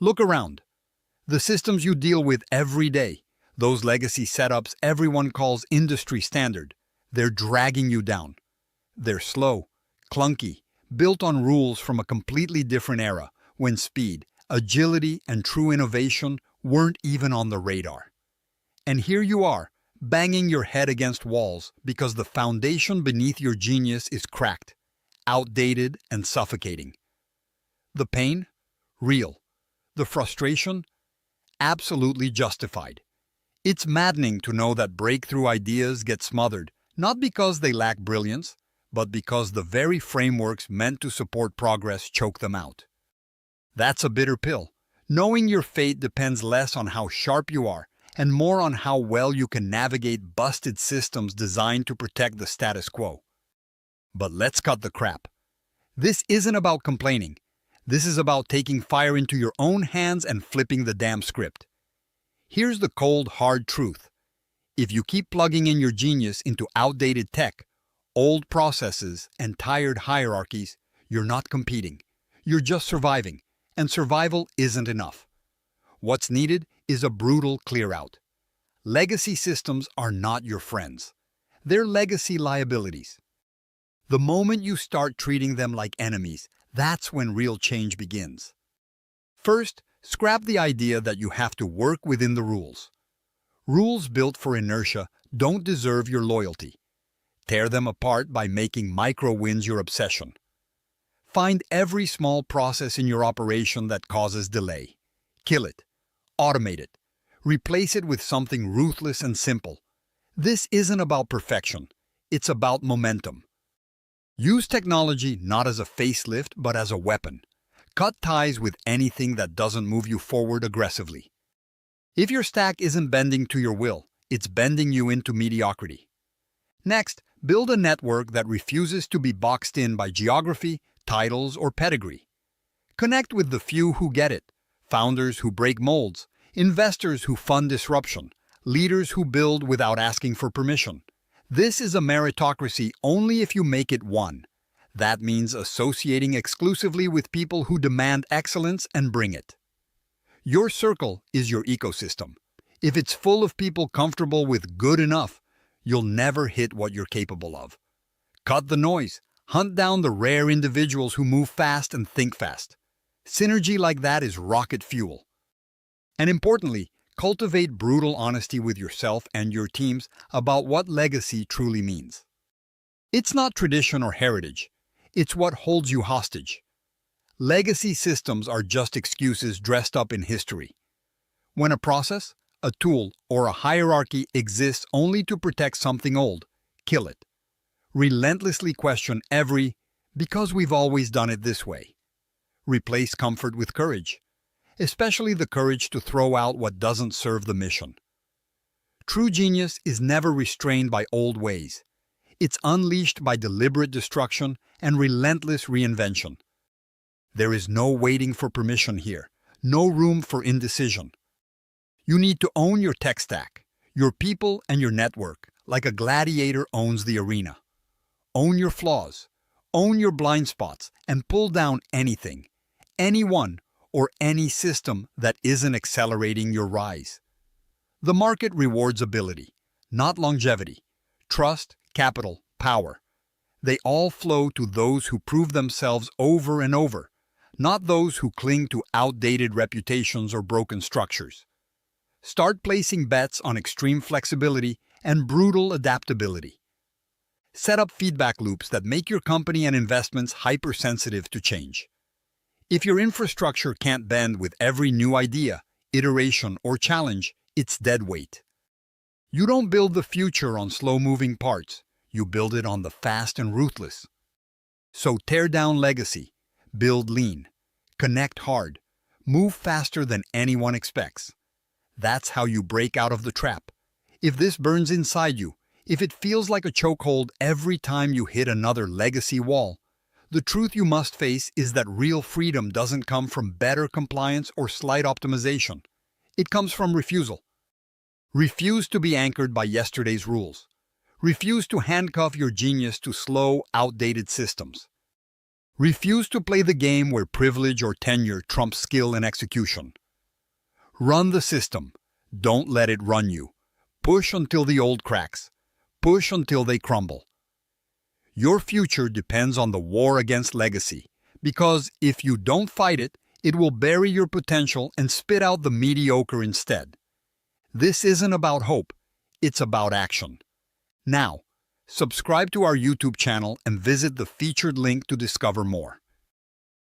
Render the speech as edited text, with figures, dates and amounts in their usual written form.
Look around. The systems you deal with every day, those legacy setups everyone calls industry standard, they're dragging you down. They're slow, clunky, built on rules from a completely different era when speed, agility, and true innovation weren't even on the radar. And here you are, banging your head against walls because the foundation beneath your genius is cracked, outdated, and suffocating. The pain? Real. The frustration? Absolutely justified. It's maddening to know that breakthrough ideas get smothered, not because they lack brilliance, but because the very frameworks meant to support progress choke them out. That's a bitter pill. Knowing your fate depends less on how sharp you are and more on how well you can navigate busted systems designed to protect the status quo. But let's cut the crap. This isn't about complaining. This is about taking fire into your own hands and flipping the damn script. Here's the cold, hard truth. If you keep plugging in your genius into outdated tech, old processes, and tired hierarchies, you're not competing. You're just surviving, and survival isn't enough. What's needed is a brutal clear-out. Legacy systems are not your friends. They're legacy liabilities. The moment you start treating them like enemies, that's when real change begins. First, scrap the idea that you have to work within the rules. Rules built for inertia don't deserve your loyalty. Tear them apart by making micro-wins your obsession. Find every small process in your operation that causes delay. Kill it. Automate it. Replace it with something ruthless and simple. This isn't about perfection. It's about momentum. Use technology not as a facelift, but as a weapon. Cut ties with anything that doesn't move you forward aggressively. If your stack isn't bending to your will, it's bending you into mediocrity. Next, build a network that refuses to be boxed in by geography, titles, or pedigree. Connect with the few who get it, founders who break molds, investors who fund disruption, leaders who build without asking for permission. This is a meritocracy only if you make it one. That means associating exclusively with people who demand excellence and bring it. Your circle is your ecosystem. If it's full of people comfortable with good enough, you'll never hit what you're capable of. Cut the noise. Hunt down the rare individuals who move fast and think fast. Synergy like that is rocket fuel. And importantly, cultivate brutal honesty with yourself and your teams about what legacy truly means. It's not tradition or heritage. It's what holds you hostage. Legacy systems are just excuses dressed up in history. When a process, a tool, or a hierarchy exists only to protect something old, kill it. Relentlessly question every, because we've always done it this way. Replace comfort with courage, especially the courage to throw out what doesn't serve the mission. True genius is never restrained by old ways. It's unleashed by deliberate destruction and relentless reinvention. There is no waiting for permission here, no room for indecision. You need to own your tech stack, your people, and your network, like a gladiator owns the arena. Own your flaws, own your blind spots, and pull down anything, anyone, or any system that isn't accelerating your rise. The market rewards ability, not longevity, trust, capital, power. They all flow to those who prove themselves over and over, not those who cling to outdated reputations or broken structures. Start placing bets on extreme flexibility and brutal adaptability. Set up feedback loops that make your company and investments hypersensitive to change. If your infrastructure can't bend with every new idea, iteration, or challenge, it's dead weight. You don't build the future on slow-moving parts. You build it on the fast and ruthless. So tear down legacy, build lean, connect hard, move faster than anyone expects. That's how you break out of the trap. If this burns inside you, if it feels like a chokehold every time you hit another legacy wall, the truth you must face is that real freedom doesn't come from better compliance or slight optimization. It comes from refusal. Refuse to be anchored by yesterday's rules. Refuse to handcuff your genius to slow, outdated systems. Refuse to play the game where privilege or tenure trumps skill and execution. Run the system. Don't let it run you. Push until the old cracks. Push until they crumble. Your future depends on the war against legacy, because if you don't fight it, it will bury your potential and spit out the mediocre instead. This isn't about hope, it's about action. Now, subscribe to our YouTube channel and visit the featured link to discover more.